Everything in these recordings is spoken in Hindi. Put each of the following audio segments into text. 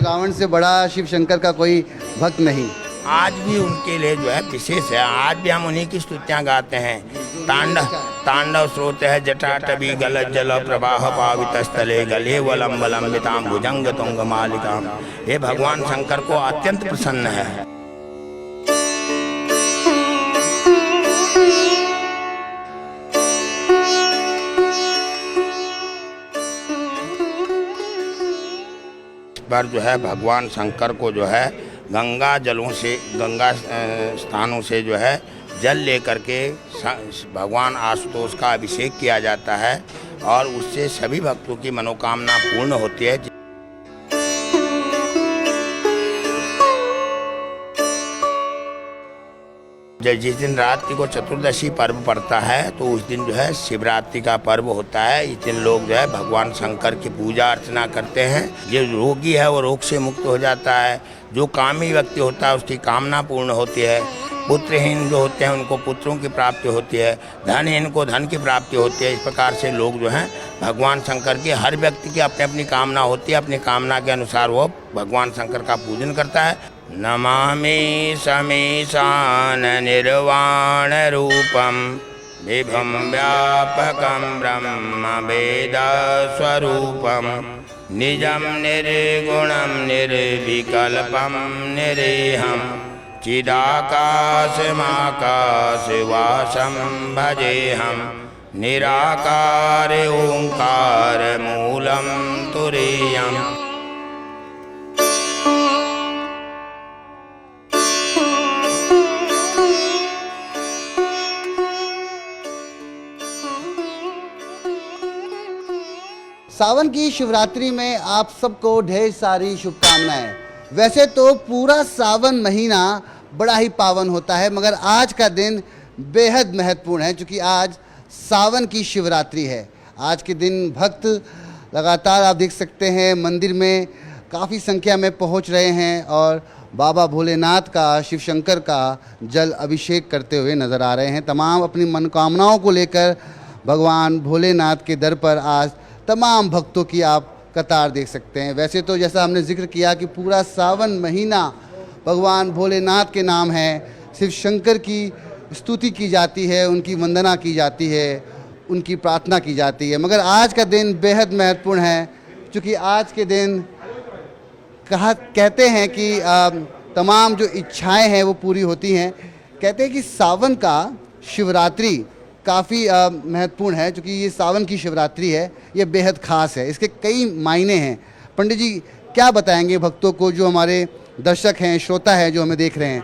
रावण से बड़ा शिव शंकर का कोई भक्त नहीं। आज भी उनके लिए जो है विशेष है। आज भी हम उन्हीं की स्तुतियाँ गाते हैं। तांडव स्रोत है जटाटवी गलत जल प्रवाह पावित स्थले गले वलम वलंबिताम भुजंग तुंग मालिकाम। ये भगवान शंकर को अत्यंत प्रसन्न है। पर जो है भगवान शंकर को जो है गंगा स्थानों से जो है जल लेकर के भगवान आशुतोष का अभिषेक किया जाता है और उससे सभी भक्तों की मनोकामना पूर्ण होती है। जिस दिन रात्रि को चतुर्दशी पर्व पड़ता है तो उस दिन जो है शिवरात्रि का पर्व होता है। इस दिन लोग जो है भगवान शंकर की पूजा अर्चना करते हैं। जो रोगी है वो रोग से मुक्त हो जाता है। जो कामी व्यक्ति होता है उसकी कामना पूर्ण होती है। पुत्रहीन जो होते हैं उनको पुत्रों की प्राप्ति होती है। धनहीन को धन की प्राप्ति होती है। इस प्रकार से लोग जो हैं भगवान शंकर की, हर व्यक्ति की अपनी अपनी कामना होती है। अपनी कामना के अनुसार वो भगवान शंकर का पूजन करता है। नमामि समीशान निर्वाण रूपम विभम व्यापकम ब्रह्म वेद स्वरूपम निजम निर्गुणम निर्विकल्पम निरेहम चिदाकाशमाकाशवासं भजेहम निराकार ओंकार मूलम तुरीयम्। सावन की शिवरात्रि में आप सबको ढेर सारी शुभकामनाएं। वैसे तो पूरा सावन महीना बड़ा ही पावन होता है, मगर आज का दिन बेहद महत्वपूर्ण है क्योंकि आज सावन की शिवरात्रि है। आज के दिन भक्त लगातार आप देख सकते हैं मंदिर में काफ़ी संख्या में पहुंच रहे हैं और बाबा भोलेनाथ का, शिव शंकर का जल अभिषेक करते हुए नज़र आ रहे हैं। तमाम अपनी मनोकामनाओं को लेकर भगवान भोलेनाथ के दर पर आज तमाम भक्तों की आप कतार देख सकते हैं। वैसे तो जैसा हमने जिक्र किया कि पूरा सावन महीना भगवान भोलेनाथ के नाम है, शिव शंकर की स्तुति की जाती है, उनकी वंदना की जाती है, उनकी प्रार्थना की जाती है। मगर आज का दिन बेहद महत्वपूर्ण है क्योंकि आज के दिन कहते हैं कि तमाम जो इच्छाएं हैं वो पूरी होती हैं। कहते हैं कि सावन का शिवरात्रि काफ़ी महत्वपूर्ण है क्योंकि ये सावन की शिवरात्रि है, ये बेहद ख़ास है। इसके कई मायने हैं। पंडित जी क्या बताएंगे भक्तों को, जो हमारे दर्शक हैं, श्रोता हैं, जो हमें देख रहे हैं?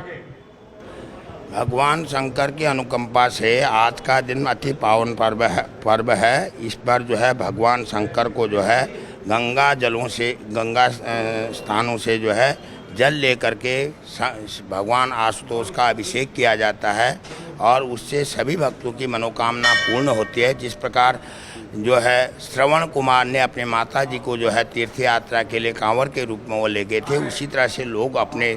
भगवान शंकर की अनुकंपा से आज का दिन अति पावन पर्व है। इस पर जो है भगवान शंकर को जो है गंगा स्थानों से जो है जल लेकर के भगवान आशुतोष का अभिषेक किया जाता है और उससे सभी भक्तों की मनोकामना पूर्ण होती है। जिस प्रकार जो है श्रवण कुमार ने अपने माता जी को जो है तीर्थ यात्रा के लिए कांवर के रूप में वो ले गए थे, उसी तरह से लोग अपने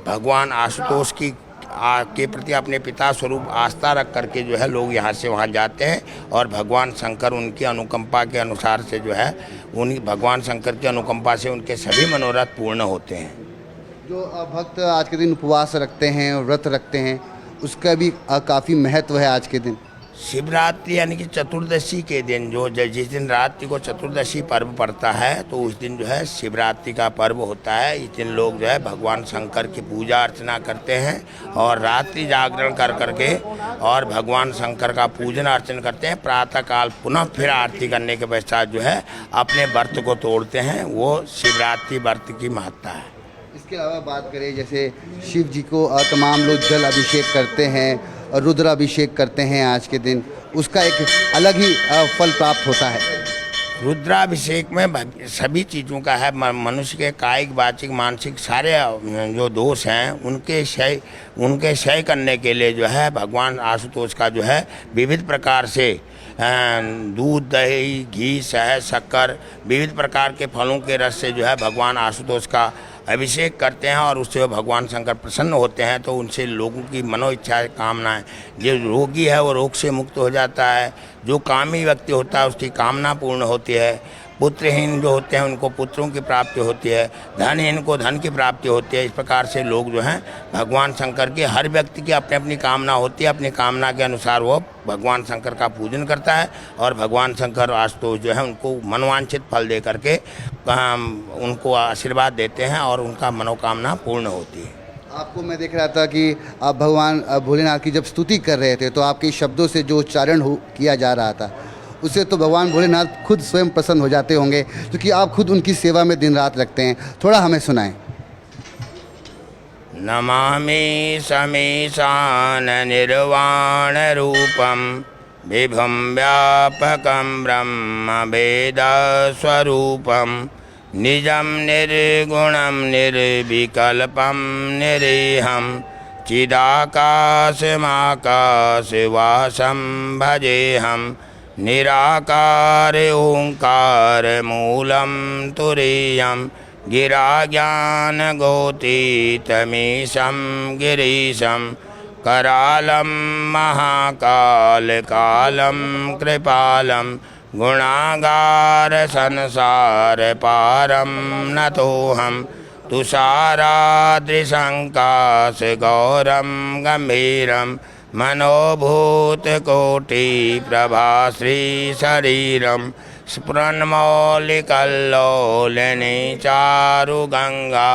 भगवान आशुतोष के प्रति अपने पिता स्वरूप आस्था रख करके जो है लोग यहाँ से वहाँ जाते हैं और भगवान शंकर उनकी अनुकंपा के अनुसार से जो है भगवान शंकर की अनुकंपा से उनके सभी मनोरथ पूर्ण होते हैं। जो भक्त आज के दिन उपवास रखते हैं, व्रत रखते हैं, उसका भी काफ़ी महत्व है। आज के दिन शिवरात्रि यानी कि चतुर्दशी के दिन जिस दिन रात्रि को चतुर्दशी पर्व पड़ता है तो उस दिन जो है शिवरात्रि का पर्व होता है। इस दिन लोग जो है भगवान शंकर की पूजा अर्चना करते हैं और रात्रि जागरण कर करके और भगवान शंकर का पूजन अर्चन करते हैं। प्रातःकाल पुनः फिर आरती करने के पश्चात जो है अपने व्रत को तोड़ते हैं। वो शिवरात्रि व्रत की महत्ता है। इसके अलावा बात करें, जैसे शिव जी को तमाम लोग जल अभिषेक करते हैं और रुद्राभिषेक करते हैं आज के दिन, उसका एक अलग ही फल प्राप्त होता है। रुद्राभिषेक में सभी चीज़ों का है, मनुष्य के कायिक, वाचिक, मानसिक सारे जो दोष हैं उनके क्षय करने के लिए जो है भगवान आशुतोष का जो है विविध प्रकार से दूध, दही, घी, शहद, शक्कर, विविध प्रकार के फलों के रस से जो है भगवान आशुतोष का अभिषेक करते हैं और उससे भगवान शंकर प्रसन्न होते हैं। तो उनसे लोगों की मनो इच्छा कामनाएं, जो रोगी है वो रोग से मुक्त हो जाता है। जो कामी व्यक्ति होता है उसकी कामना पूर्ण होती है। पुत्रहीन जो होते हैं उनको पुत्रों की प्राप्ति होती है, धनहीन को धन की प्राप्ति होती है। इस प्रकार से लोग जो हैं भगवान शंकर की, हर व्यक्ति की अपनी अपनी कामना होती है, अपनी कामना के अनुसार वो भगवान शंकर का पूजन करता है और भगवान शंकर आशुतोष जो है उनको मनोवांछित फल दे करके उनको आशीर्वाद देते हैं और उनका मनोकामना पूर्ण होती है। आपको मैं देख रहा था कि आप भगवान भोलेनाथ की जब स्तुति कर रहे थे तो आपके शब्दों से जो उच्चारण किया जा रहा था उससे तो भगवान भोलेनाथ खुद स्वयं प्रसन्न हो जाते होंगे, क्योंकि आप खुद उनकी सेवा में दिन रात लगते हैं। थोड़ा हमें सुनाएं। नमामि समीशान निर्वाण रूपम विभुं व्यापकं ब्रह्म वेद स्वरूपम निजं निर्गुणं निर्विकल्पं निरीहं चिदाकाशमाकाशवासं भजेऽहं निराकार ओंकार मूलं तुरीयं गिराज्ञानगोतीतमीशं गिरीशं करालं महाकालकालं कृपालं गुणागार संसार पारं नतोऽहं तुषाराद्रिशङ्काश गौरं गम्भीरं मनोभूतकोटिप्रभाश्रीशरीरं स्फुरन्मौलिकल्लोलिनी चारुगङ्गा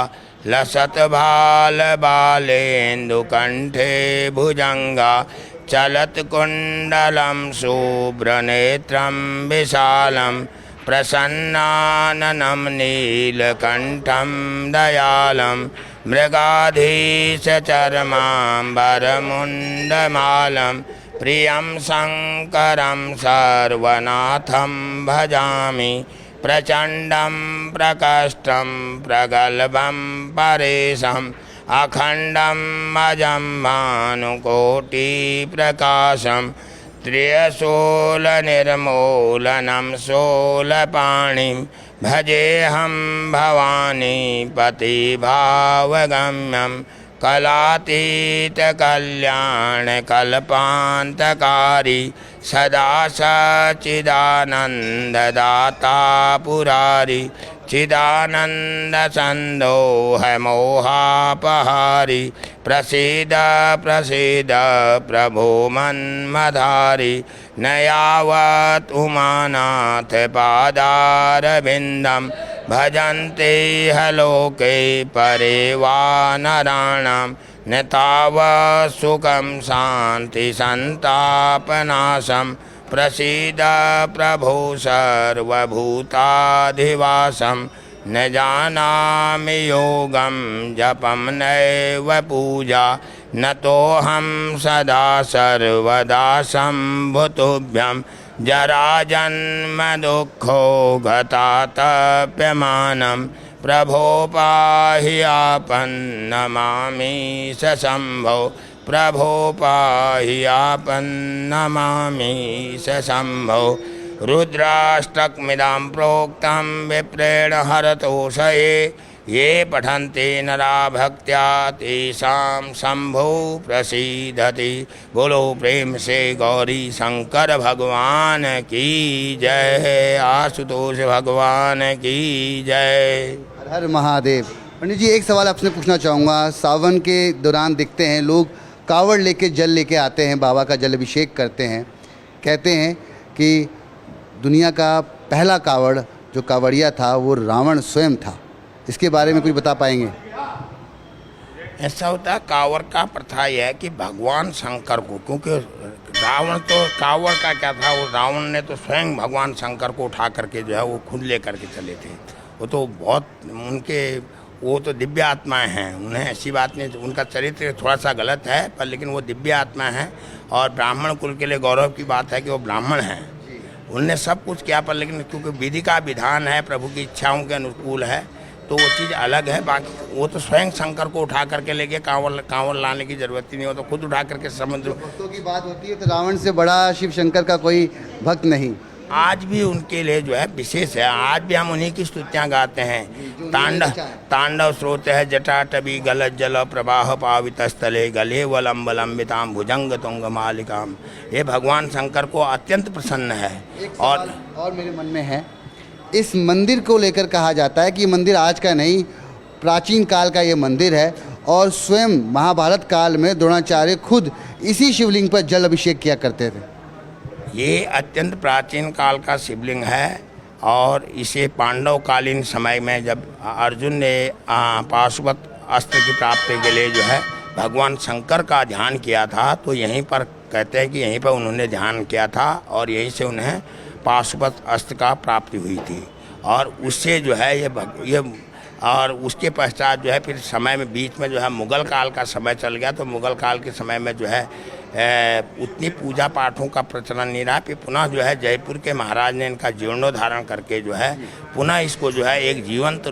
लसत्भालबालेन्दुकण्ठे भुजङ्गा चलत्कुण्डलं शुभ्रनेत्रं विशालं प्रसन्नाननं नीलकण्ठं दयालं मृगाधीशचर्माम्बरमुण्डमालं प्रियं शङ्करं सर्वनाथं भजामि प्रचण्डं प्रकष्टं प्रगल्भं परेशम् अखण्डं अजं भानुकोटिप्रकाशं त्रिशूलनिर्मूलनं शूलपाणिं भजेऽहं भवानी पतिभावगम्यं कलातीतकल्याणकल्पान्तकारी सदा सच्चिदानन्ददाता पुरारी चिदानंद संदोह मोहापहारी प्रसीद प्रसीद प्रभो मन्मधारी न यावत् उमानाथ पादारविन्दं भजन्ते ह लोके परे वा नराणां न तावत् सुखं शान्ति सन्तापनाशं प्रसीद प्रभो सर्वभूताधिवासं न जानामि योगं जपं नैव पूजा न तोऽहं सदा सर्वदा शम्भुतुभ्यं जराजन्म दुःखो गतातप्यमानं प्रभो पाहि आपन्नमामि शम्भो प्रभो पाहि आपन्नमामि शम्भो रुद्राष्टकमिदं प्रोक्तं विप्रेण हरतोषये ये पठन्ति नरा भक्त्या तेषां शम्भो प्रसीदति। बोलो प्रेम से गौरी शंकर भगवान की जय, आशुतोष भगवान की जय। हर हर महादेव। पंडित जी, एक सवाल आपसे पूछना चाहूँगा। सावन के दौरान दिखते हैं लोग कावड़ लेके जल लेके आते हैं, बाबा का जल अभिषेक करते हैं। कहते हैं कि दुनिया का पहला कावड़ जो कावड़िया था वो रावण स्वयं था। इसके बारे में कुछ बता पाएंगे? ऐसा होता है, कावड़ का प्रथा यह है कि भगवान शंकर को, क्योंकि रावण तो कावड़ का क्या था, वो रावण ने तो स्वयं भगवान शंकर को उठा करके जो है वो खुद ले करके चले थे। वो तो बहुत उनके, वो तो दिव्य आत्माएं हैं, उन्हें ऐसी बात नहीं, उनका चरित्र थोड़ा सा गलत है पर लेकिन वो दिव्य आत्मा है और ब्राह्मण कुल के लिए गौरव की बात है कि वो ब्राह्मण हैं। उनने सब कुछ किया पर लेकिन क्योंकि विधि का विधान है, प्रभु की इच्छाओं के अनुकूल है, तो वो चीज़ अलग है। बाकी वो तो स्वयं शंकर को उठा करके ले गए, कांवड़ लाने की जरूरत ही नहीं हो, तो खुद उठा करके समुद्र। भक्तों की बात होती है तो रावण से बड़ा शिव शंकर का कोई भक्त नहीं। आज भी उनके लिए जो है विशेष है, आज भी हम उन्हीं की स्तुतियाँ गाते हैं। तांडव स्रोत है जटाटवी गलत जल प्रवाह पावित स्थले गले वलम्ब लंबिताम भुजंग तुंग मालिकाम। ये भगवान शंकर को अत्यंत प्रसन्न है। और मेरे मन में है इस मंदिर को लेकर कहा जाता है कि ये मंदिर आज का नहीं, प्राचीन काल का ये मंदिर है और स्वयं महाभारत काल में द्रोणाचार्य खुद इसी शिवलिंग पर जल अभिषेक किया करते थे। ये अत्यंत प्राचीन काल का शिवलिंग है और इसे पांडवकालीन समय में जब अर्जुन ने पाशुपत अस्त्र की प्राप्ति के लिए जो है भगवान शंकर का ध्यान किया था, तो यहीं पर कहते हैं कि यहीं पर उन्होंने ध्यान किया था और यहीं से उन्हें पाशुपत अस्त्र का प्राप्ति हुई थी। और उससे जो है ये और उसके पश्चात जो है फिर समय में बीच में जो है मुग़ल काल का समय चल गया, तो मुग़ल काल के समय में जो है उतनी पूजा पाठों का प्रचलन नहीं रहा। फिर पुनः जो है जयपुर के महाराज ने इनका जीर्णोद्धारण करके जो है पुनः इसको जो है एक जीवंत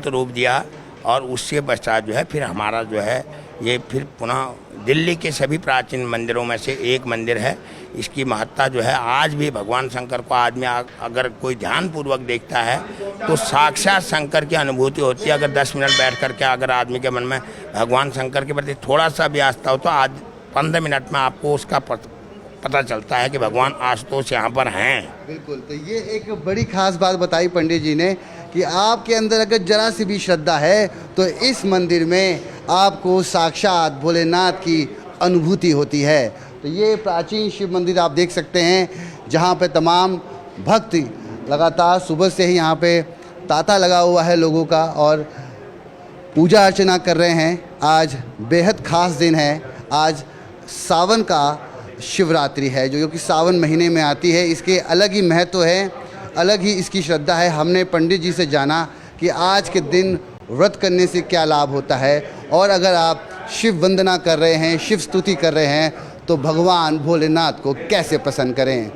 रूप दिया और उससे पश्चात जो है फिर हमारा जो है ये फिर पुनः दिल्ली के सभी प्राचीन मंदिरों में से एक मंदिर है। इसकी महत्ता जो है आज भी भगवान शंकर को आदमी अगर कोई ध्यानपूर्वक देखता है तो साक्षात शंकर की अनुभूति होती है। अगर 10 मिनट बैठ करके अगर आदमी के मन में भगवान शंकर के प्रति थोड़ा सा भी आस्था हो तो आज 15 मिनट में आपको उसका पता चलता है कि भगवान आशुतोष यहाँ पर हैं। बिल्कुल, तो ये एक बड़ी खास बात बताई पंडित जी ने कि आपके अंदर अगर जरा सी भी श्रद्धा है तो इस मंदिर में आपको साक्षात भोलेनाथ की अनुभूति होती है। तो ये प्राचीन शिव मंदिर आप देख सकते हैं जहाँ पे तमाम भक्त लगातार सुबह से ही यहाँ पे तांता लगा हुआ है लोगों का और पूजा अर्चना कर रहे हैं। आज बेहद ख़ास दिन है, आज सावन का शिवरात्रि है जो कि सावन महीने में आती है। इसके अलग ही महत्व है, अलग ही इसकी श्रद्धा है। हमने पंडित जी से जाना कि आज के दिन व्रत करने से क्या लाभ होता है और अगर आप शिव वंदना कर रहे हैं, शिव स्तुति कर रहे हैं तो भगवान भोलेनाथ को कैसे प्रसन्न करें।